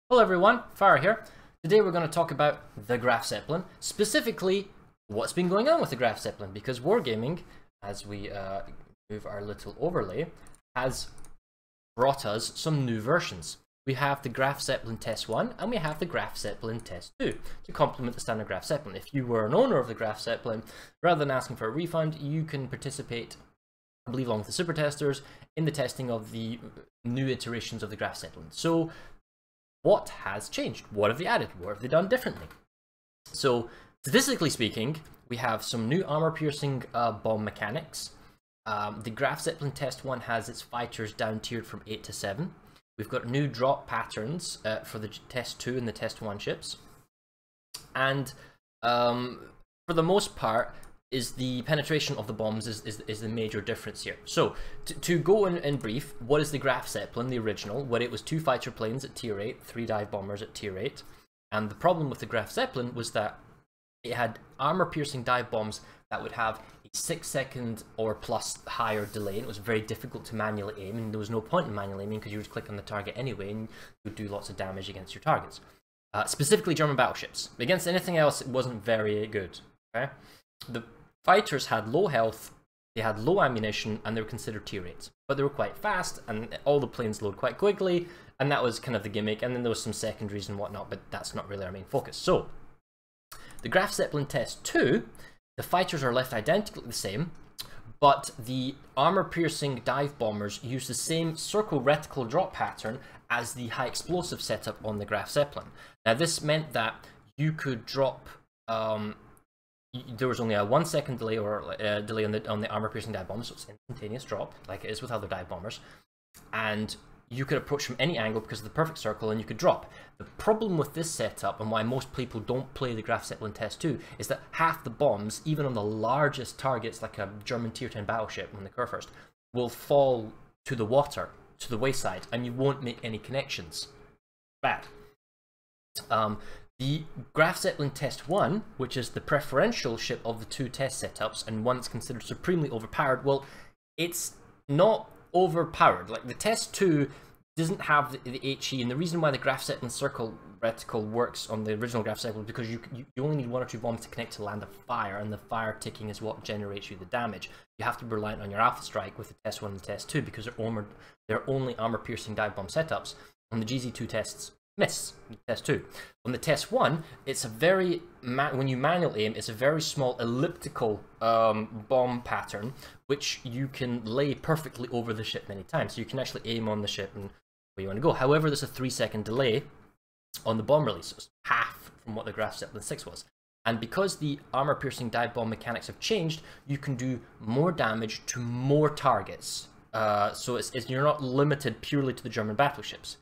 Hello everyone, Farah here. Today we're going to talk about the Graf Zeppelin, specifically what's been going on with the Graf Zeppelin, because Wargaming, as we move our little overlay, has brought us some new versions. We have the Graf Zeppelin Test 1 and we have the Graf Zeppelin Test 2 to complement the standard Graf Zeppelin. If you were an owner of the Graf Zeppelin, rather than asking for a refund, you can participate, I believe along with the super testers, in the testing of the new iterations of the Graf Zeppelin. So what has changed? What have they added? What have they done differently? So, statistically speaking, we have some new armor-piercing bomb mechanics. The Graf Zeppelin Test 1 has its fighters down-tiered from 8 to 7. We've got new drop patterns for the Test 2 and the Test 1 ships. And for the most part, the penetration of the bombs is the major difference here. So, to go in brief, what is the Graf Zeppelin, the original? Well, it was 2 fighter planes at tier 8, 3 dive bombers at tier 8. And the problem with the Graf Zeppelin was that it had armor-piercing dive bombs that would have a 6-second or plus higher delay, and it was very difficult to manually aim, and there was no point in manually aiming because you would click on the target anyway, and you would do lots of damage against your targets. Specifically German battleships. Against anything else, it wasn't very good. Okay? The fighters had low health, they had low ammunition, and they were considered tier 8s. But they were quite fast, and all the planes load quite quickly, and that was kind of the gimmick, and then there was some secondaries and whatnot, but that's not really our main focus. So, the Graf Zeppelin Test 2, the fighters are left identically the same, but the armor-piercing dive bombers use the same circle reticle drop pattern as the high explosive setup on the Graf Zeppelin. Now, this meant that you could drop there was only a 1-second delay delay on the armor-piercing dive bombs, so it's instantaneous drop, like it is with other dive bombers, and you could approach from any angle because of the perfect circle, and you could drop. The problem with this setup, and why most people don't play the Graf Zeppelin Test 2, is that half the bombs, even on the largest targets like a German tier 10 battleship when they occur first, will fall to the water, to the wayside, and you won't make any connections. Bad. The Graf Zeppelin Test 1, which is the preferential ship of the 2 test setups, and one that's considered supremely overpowered, well, it's not overpowered. Like, the Test 2 doesn't have the HE, and the reason why the Graf Zeppelin circle reticle works on the original Graf Zeppelin is because you only need 1 or 2 bombs to connect to land of fire, and the fire ticking is what generates you the damage. You have to be reliant on your Alpha Strike with the Test 1 and the Test 2 because they're only armor-piercing dive bomb setups. On the GZ2 tests, miss Test 2. On the Test 1, it's a very, when you manual aim, it's a very small elliptical bomb pattern which you can lay perfectly over the ship many times. So you can actually aim on the ship and where you want to go. However, there's a 3-second delay on the bomb releases, half from what the Graf Zeppelin 6 was. And because the armor-piercing dive bomb mechanics have changed, you can do more damage to more targets. So you're not limited purely to the German battleships.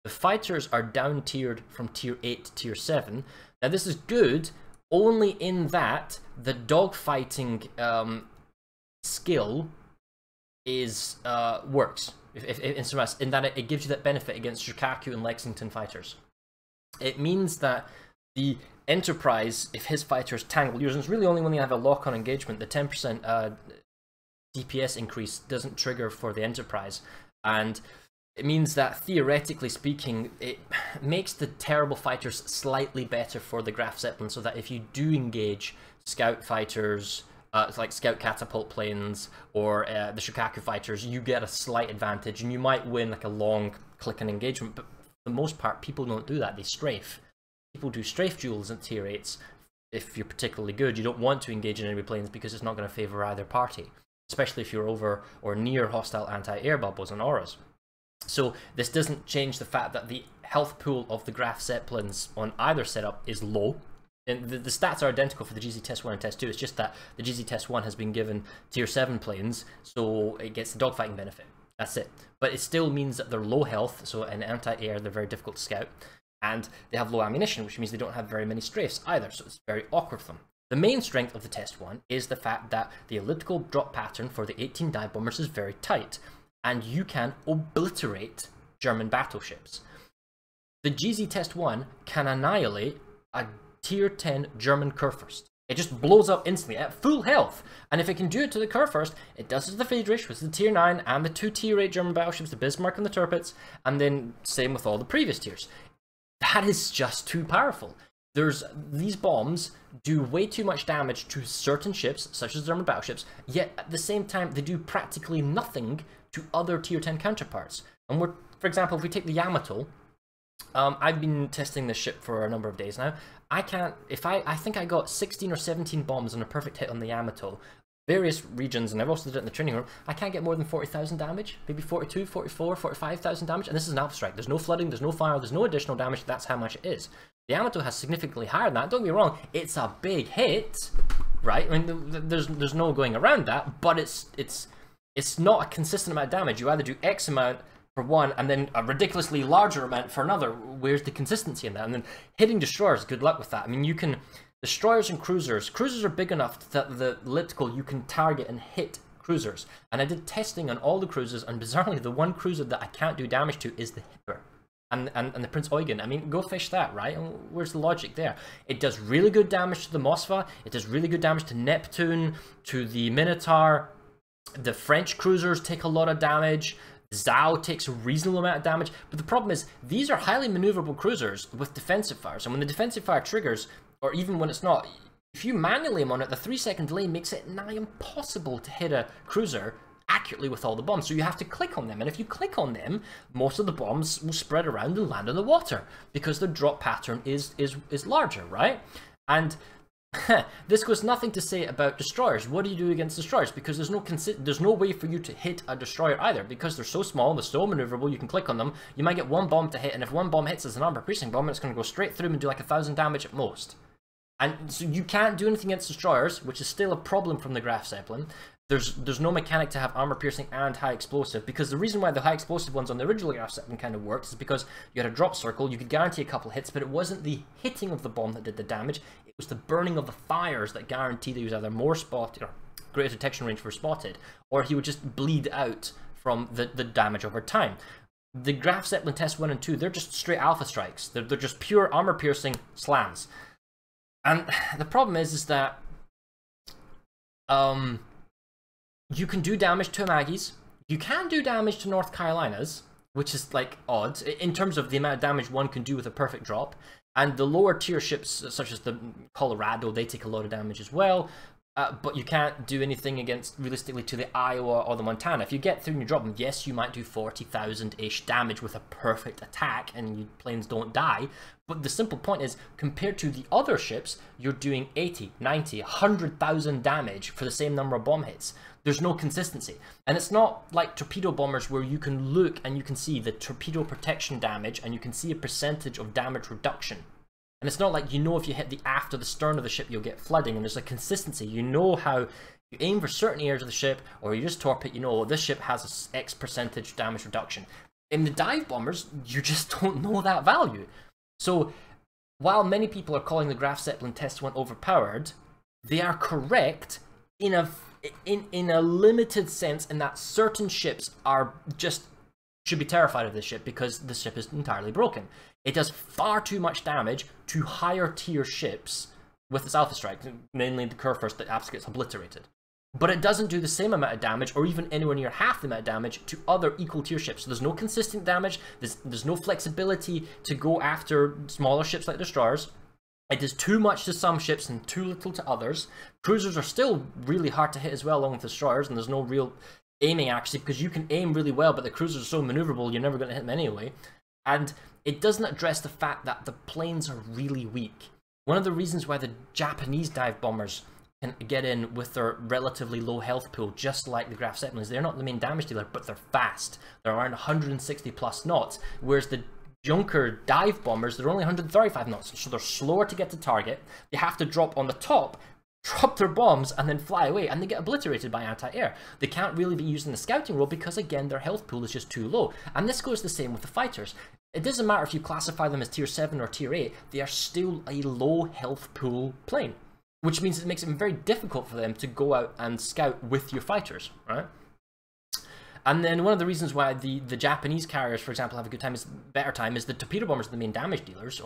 The fighters are down-tiered from tier 8 to tier 7. Now this is good only in that the dogfighting skill is works in that it gives you that benefit against Shikaku and Lexington fighters. It means that the Enterprise, if his fighters tangle yours, and it's really only when you have a lock-on engagement, the 10% DPS increase doesn't trigger for the Enterprise, and it means that, theoretically speaking, it makes the terrible fighters slightly better for the Graf Zeppelin, so that if you do engage scout fighters, like scout catapult planes, or the Shikaku fighters, you get a slight advantage, and you might win like a long click-and engagement, but for the most part, people don't do that, they strafe. People do strafe duels at tier 8s. If you're particularly good, you don't want to engage in enemy planes because it's not going to favour either party, especially if you're over or near hostile anti-air bubbles and auras. So this doesn't change the fact that the health pool of the Graf Zeppelins on either setup is low. And the stats are identical for the GZ Test 1 and Test 2, it's just that the GZ Test 1 has been given tier 7 planes, so it gets the dogfighting benefit. That's it. But it still means that they're low health, so in anti-air they're very difficult to scout, and they have low ammunition, which means they don't have very many strafes either, so it's very awkward for them. The main strength of the Test 1 is the fact that the elliptical drop pattern for the 18 dive bombers is very tight, and you can obliterate German battleships. The GZ Test 1 can annihilate a tier 10 German Kurfürst. It just blows up instantly at full health, and if it can do it to the Kurfürst, it does it to the Friedrich, which is the tier 9, and the 2 tier 8 German battleships, the Bismarck and the Tirpitz, and then same with all the previous tiers. that is just too powerful. These bombs do way too much damage to certain ships, such as German battleships, yet at the same time they do practically nothing to other tier 10 counterparts. And for example, if we take the Yamato, I've been testing this ship for a number of days now. I think I got 16 or 17 bombs on a perfect hit on the Yamato. Various regions, and I've also did it in the training room, I can't get more than 40,000 damage, maybe 42, 44, 45,000 damage, and this is an alpha strike. There's no flooding, there's no fire, there's no additional damage, that's how much it is. The Yamato has significantly higher than that, don't get me wrong, it's a big hit, right? I mean, there's no going around that, but it's not a consistent amount of damage. You either do X amount for one, and then a ridiculously larger amount for another. Where's the consistency in that? And then hitting destroyers, good luck with that. I mean, you can... Destroyers and cruisers are big enough that the elliptical you can target and hit cruisers. And I did testing on all the cruisers, and bizarrely, the one cruiser that I can't do damage to is the Hipper. And the Prince Eugen. I mean, go fish that, right? And where's the logic there? It does really good damage to the Moskva, it does really good damage to Neptune, to the Minotaur. The French cruisers take a lot of damage. Zhao takes a reasonable amount of damage, but the problem is these are highly maneuverable cruisers with defensive fires, and when the defensive fire triggers, or even when it's not, if you manually aim on it, the 3-second delay makes it nigh impossible to hit a cruiser accurately with all the bombs, so you have to click on them, and if you click on them, most of the bombs will spread around and land in the water, because the drop pattern is larger, right? And this goes nothing to say about destroyers. What do you do against destroyers? Because there's no way for you to hit a destroyer either, because they're so small, they're so maneuverable, you can click on them, you might get one bomb to hit, and if one bomb hits as an armor-piercing bomb, it's going to go straight through them and do like 1,000 damage at most. And so you can't do anything against destroyers, which is still a problem from the Graf Zeppelin. There's no mechanic to have armor piercing and high explosive, because the reason why the high explosive ones on the original Graf Zeppelin kind of worked is because you had a drop circle, you could guarantee a couple hits, but it wasn't the hitting of the bomb that did the damage, it was the burning of the fires that guaranteed that he was either more spotted, or greater detection range for spotted, or he would just bleed out from the damage over time. The Graf Zeppelin Test 1 and 2, they're just straight alpha strikes. They're just pure armor piercing slams. And the problem is that you can do damage to Maggies, you can do damage to North Carolinas, which is like odd in terms of the amount of damage one can do with a perfect drop, and the lower tier ships such as the Colorado, they take a lot of damage as well, but you can't do anything against, realistically, to the Iowa or the Montana. If you get through and you drop them, yes, you might do 40,000-ish damage with a perfect attack and your planes don't die, but the simple point is, compared to the other ships, you're doing 80, 90, 100,000 damage for the same number of bomb hits. There's no consistency. And it's not like torpedo bombers where you can look and you can see the torpedo protection damage and you can see a percentage of damage reduction. And it's not like, you know, if you hit the aft or the stern of the ship, you'll get flooding, and there's a consistency. You know how you aim for certain areas of the ship, or you just torp it, you know, this ship has a X percentage damage reduction. In the dive bombers, you just don't know that value. So, while many people are calling the Graf Zeppelin Test 1 overpowered, they are correct in a limited sense, in that certain ships are should be terrified of this ship because the ship is entirely broken. It does far too much damage to higher tier ships with its alpha strike, mainly the Kurfürst that absolutely gets obliterated. But it doesn't do the same amount of damage, or even anywhere near half the amount of damage, to other equal tier ships. So there's no consistent damage, there's no flexibility to go after smaller ships like destroyers. It does too much to some ships and too little to others. Cruisers are still really hard to hit as well, along with destroyers, and there's no real aiming actually, because you can aim really well, but the cruisers are so maneuverable you're never going to hit them anyway. And it doesn't address the fact that the planes are really weak. One of the reasons why the Japanese dive bombers can get in with their relatively low health pool, just like the Graf Zeppelin, is they're not the main damage dealer, but they're fast. They're around 160 plus knots, whereas the Junker dive bombers, they're only 135 knots, so they're slower to get to target. They have to drop on the top, drop their bombs, and then fly away, and they get obliterated by anti-air. They can't really be used in the scouting role because, again, their health pool is just too low. And this goes the same with the fighters. It doesn't matter if you classify them as tier 7 or tier 8, they are still a low health pool plane, which means it makes it very difficult for them to go out and scout with your fighters, right? And then one of the reasons why the Japanese carriers, for example, have a better time is the torpedo bombers are the main damage dealers,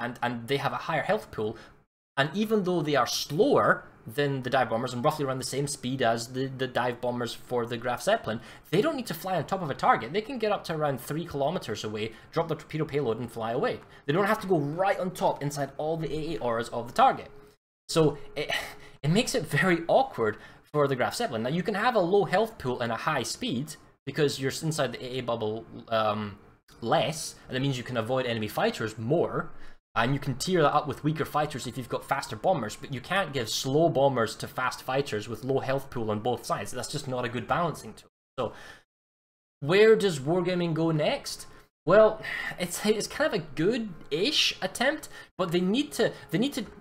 and they have a higher health pool, And even though they are slower than the dive bombers and roughly around the same speed as the dive bombers for the Graf Zeppelin, they don't need to fly on top of a target. They can get up to around 3 kilometers away, drop the torpedo payload and fly away. They don't have to go right on top inside all the AA auras of the target. So it makes it very awkward for the Graf Zeppelin. Now you can have a low health pool and a high speed because you're inside the AA bubble less, and it means you can avoid enemy fighters more. And you can tier that up with weaker fighters if you've got faster bombers, but you can't give slow bombers to fast fighters with low health pool on both sides. That's just not a good balancing tool. So, where does Wargaming go next? Well, it's kind of a good-ish attempt, but they need to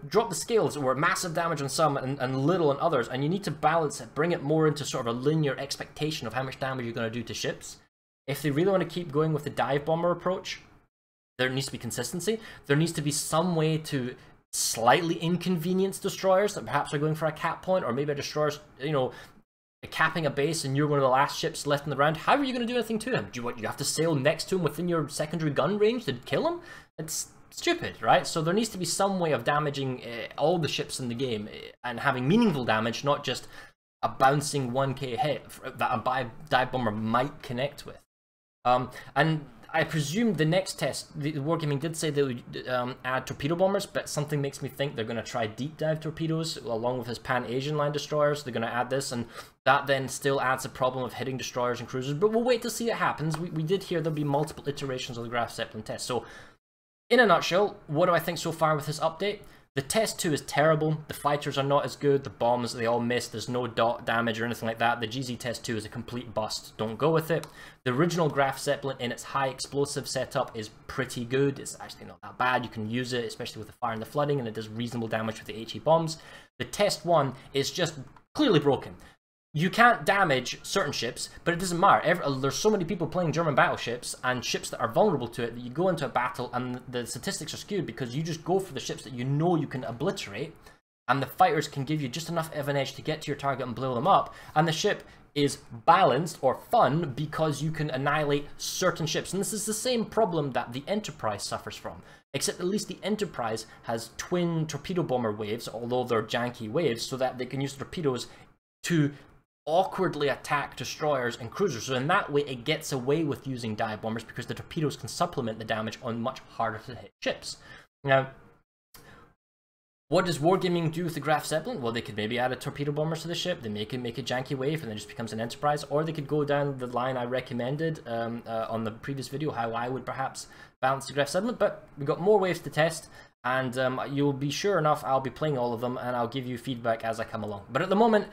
drop the scales where massive damage on some and little on others, and you need to balance it, bring it more into sort of a linear expectation of how much damage you're going to do to ships. If they really want to keep going with the dive bomber approach, there needs to be consistency. There needs to be some way to slightly inconvenience destroyers that perhaps are going for a cap point, or maybe a destroyer's, you know, capping a base and you're one of the last ships left in the round. How are you going to do anything to him? Do you have to sail next to him within your secondary gun range to kill him? It's stupid, right? So there needs to be some way of damaging all the ships in the game and having meaningful damage, not just a bouncing 1k hit that a dive bomber might connect with. And I presume the next test, the Wargaming did say they would add torpedo bombers, but something makes me think they're going to try deep dive torpedoes along with his Pan-Asian line destroyers. They're going to add this, and that then still adds a problem of hitting destroyers and cruisers, but we'll wait to see it happens. We did hear there'll be multiple iterations of the Graf Zeppelin test. So, in a nutshell, what do I think so far with this update? The Test 2 is terrible, the fighters are not as good, the bombs, they all miss, there's no dot damage or anything like that. The GZ Test 2 is a complete bust, don't go with it. The original Graf Zeppelin in its high explosive setup is pretty good, it's actually not that bad, you can use it, especially with the fire and the flooding, and it does reasonable damage with the HE bombs. The Test 1 is just clearly broken. You can't damage certain ships, but it doesn't matter. There's so many people playing German battleships and ships that are vulnerable to it that you go into a battle and the statistics are skewed because you just go for the ships that you know you can obliterate, and the fighters can give you just enough of an edge to get to your target and blow them up, and the ship is balanced or fun because you can annihilate certain ships. And this is the same problem that the Enterprise suffers from, except at least the Enterprise has twin torpedo bomber waves, although they're janky waves, so that they can use torpedoes to awkwardly attack destroyers and cruisers. So in that way it gets away with using dive bombers because the torpedoes can supplement the damage on much harder to hit ships. Now, what does Wargaming do with the Graf Zeppelin? Well, they could maybe add a torpedo bombers to the ship, they make a janky wave and then it just becomes an Enterprise, or they could go down the line I recommended on the previous video, how I would perhaps balance the Graf Zeppelin. But we've got more waves to test, and you'll be sure enough I'll be playing all of them and I'll give you feedback as I come along. But at the moment,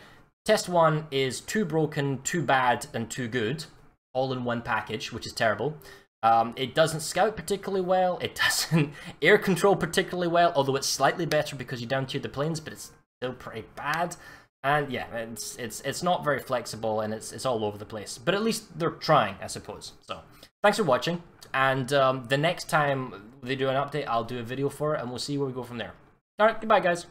Test 1 is too broken, too bad, and too good, all in one package, which is terrible. It doesn't scout particularly well, it doesn't air control particularly well, although it's slightly better because you down-tiered the planes, but it's still pretty bad. And yeah, it's not very flexible, and it's all over the place. But at least they're trying, I suppose. So, thanks for watching, and the next time they do an update, I'll do a video for it, and we'll see where we go from there. Alright, goodbye guys.